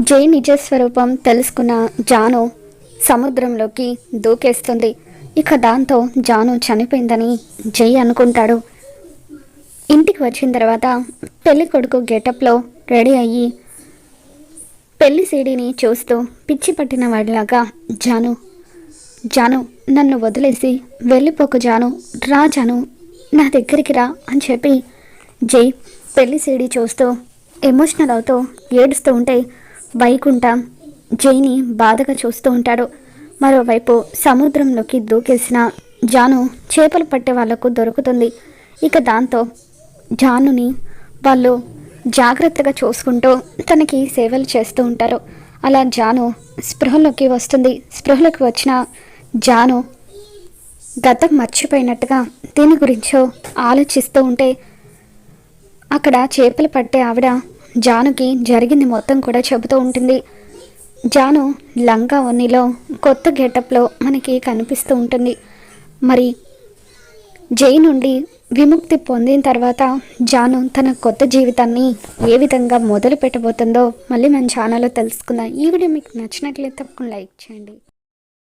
జై నిజ స్వరూపం తెలుసుకున్న జాను సముద్రంలోకి దూకేస్తుంది. ఇక దాంతో జాను చనిపోయిందని జై అనుకుంటాడు. ఇంటికి వచ్చిన తర్వాత పెళ్లి కొడుకు గెటప్లో రెడీ అయ్యి పెళ్లి సీడీని చూస్తూ పిచ్చి పట్టిన వాడిలాగా జాను జాను నన్ను వదిలేసి వెళ్ళిపోకు జాను, రా జాను, నా దగ్గరికి రా అని చెప్పి జై పెళ్లి సీడీ చూస్తూ ఎమోషనల్ అవుతూ ఏడుస్తూ ఉంటే వైకుంఠ జైని బాధగా చూస్తూ ఉంటాడు. మరోవైపు సముద్రంలోకి దూకేసిన జాను చేపలు పట్టే వాళ్లకు దొరుకుతుంది. ఇక దాంతో జానుని వాళ్ళు జాగ్రత్తగా చూసుకుంటూ తనకి సేవలు చేస్తూ ఉంటారు. అలా జాను స్పృహలోకి వస్తుంది. స్పృహలోకి వచ్చిన జాను గతం మర్చిపోయినట్టుగా దీని గురించో ఆలోచిస్తూ ఉంటే అక్కడ చేపలు పట్టే ఆవిడ జానుకి జరిగింది మొత్తం కూడా చెబుతూ ఉంటుంది. జాను లంగా ఓణిలో కొత్త గెటప్లో మనకి కనిపిస్తూ ఉంటుంది. మరి జై నుండి విముక్తి పొందిన తర్వాత జాను తన కొత్త జీవితాన్ని ఏ విధంగా మొదలు పెట్టబోతుందో మళ్ళీ మన ఛానల్లో తెలుసుకుందాం. ఈ వీడియో మీకు నచ్చినట్లయితే తప్పకుండా లైక్ చేయండి.